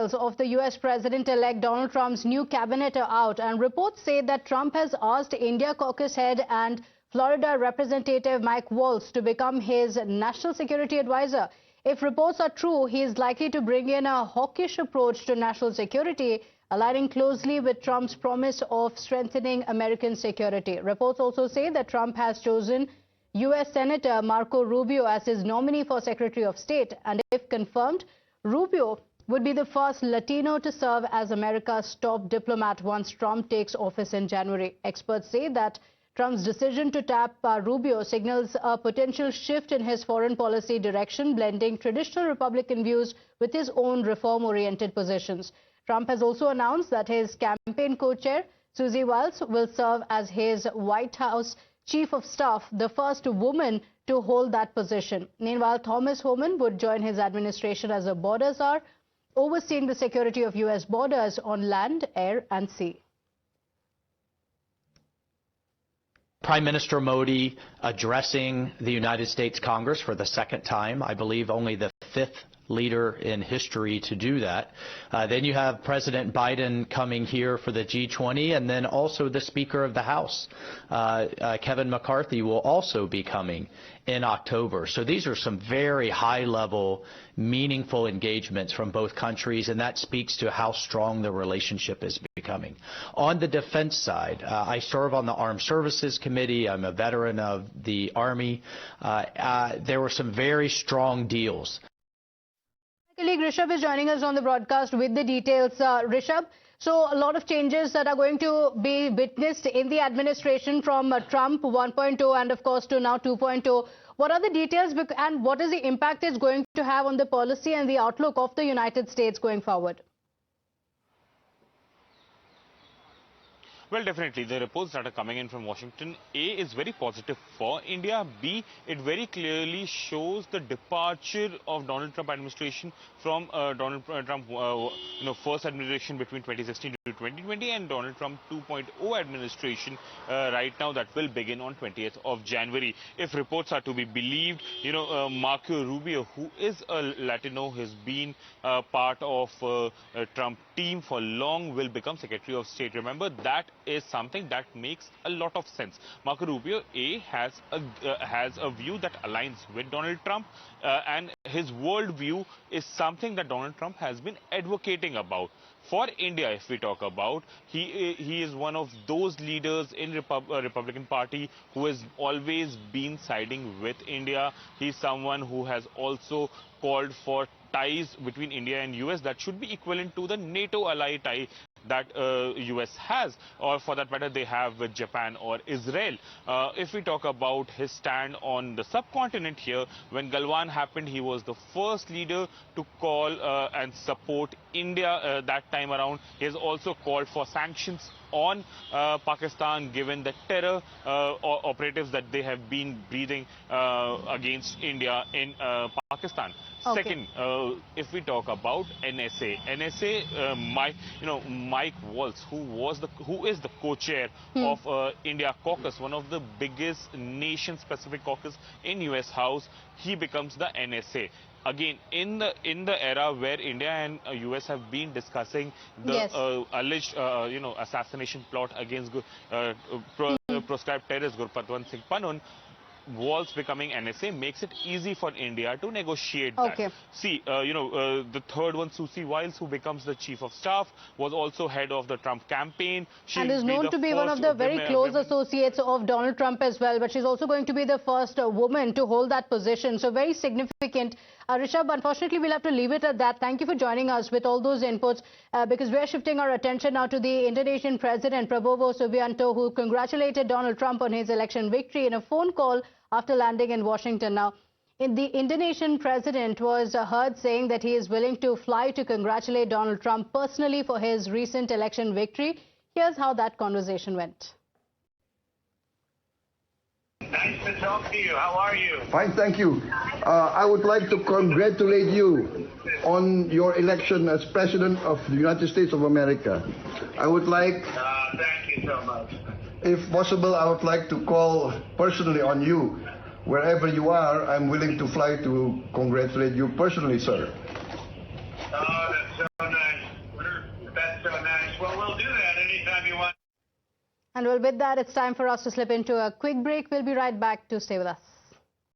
details of the US President-elect Donald Trump's new cabinet are out, and reports say that Trump has asked India caucus head and Florida Representative Mike Waltz to become his national security advisor. If reports are true, he is likely to bring in a hawkish approach to national security, aligning closely with Trump's promise of strengthening American security. Reports also say that Trump has chosen US Senator Marco Rubio as his nominee for Secretary of State, and if confirmed, Rubio would be the first Latino to serve as America's top diplomat once Trump takes office in January. Experts say that Trump's decision to tap Rubio signals a potential shift in his foreign policy direction, blending traditional Republican views with his own reform-oriented positions. Trump has also announced that his campaign co-chair, Susie Wiles, will serve as his White House Chief of Staff, the first woman to hold that position. Meanwhile, Homan would join his administration as a border czar, overseeing the security of U.S. borders on land, air and sea. Prime Minister Modi addressing the United States Congress for the second time, I believe only the fifth leader in history to do that. Then you have President Biden coming here for the G20, and then also the Speaker of the House, Kevin McCarthy, will also be coming in October. So these are some very high-level, meaningful engagements from both countries, and that speaks to how strong the relationship is becoming. On the defense side, I serve on the Armed Services Committee. I'm a veteran of the Army. There were some very strong deals. My colleague Rishabh is joining us on the broadcast with the details. Rishabh, so a lot of changes that are going to be witnessed in the administration from Trump 1.0 and of course to now 2.0. What are the details and what is the impact it's going to have on the policy and the outlook of the United States going forward? Well, definitely, the reports that are coming in from Washington, A, is very positive for India. B, it very clearly shows the departure of Donald Trump administration from Donald Trump, first administration between 2016 to 2020 and Donald Trump 2.0 administration right now that will begin on 20th of January. If reports are to be believed, Marco Rubio, who is a Latino, has been part of Trump team for long, will become Secretary of State. Remember, that is something that makes a lot of sense. Marco Rubio, A, has a view that aligns with Donald Trump, and his worldview is something that Donald Trump has been advocating about. For India, if we talk about, he is one of those leaders in Republican Party who has always been siding with India. He's someone who has also called for ties between India and US that should be equivalent to the NATO ally tie that US has, or for that matter they have with Japan or Israel. If we talk about his stand on the subcontinent here, when Galwan happened, he was the first leader to call and support India that time around. He has also called for sanctions on Pakistan, given the terror operatives that they have been breathing against India in Pakistan. Okay. Second, if we talk about NSA, Mike Waltz, who is the co-chair of India caucus, one of the biggest nation-specific caucus in US House, he becomes the NSA. Again, in the era where India and US have been discussing the alleged assassination plot against proscribed terrorist Gurpatwant Singh Panun, Waltz becoming NSA makes it easy for India to negotiate that. Okay. See, the third one, Susie Wiles, who becomes the chief of staff, was also head of the Trump campaign. And is known to be one of the very close associates of Donald Trump as well. But she's also going to be the first woman to hold that position. So very significant. Rishabh, unfortunately, we'll have to leave it at that. Thank you for joining us with all those inputs, because we're shifting our attention now to the Indonesian president, Prabowo Subianto, who congratulated Donald Trump on his election victory in a phone call after landing in Washington. Now, the Indonesian president was heard saying that he is willing to fly to congratulate Donald Trump personally for his recent election victory. Here's how that conversation went. Nice to talk to you. How are you? Fine, thank you. I would like to congratulate you on your election as President of the United States of America. I would like... thank you so much. If possible, I would like to call personally on you. Wherever you are, I'm willing to fly to congratulate you personally, sir. Oh, that's so nice. nice. Well, we'll do that anytime you want. And well, with that, it's time for us to slip into a quick break. We'll be right back to stay with us.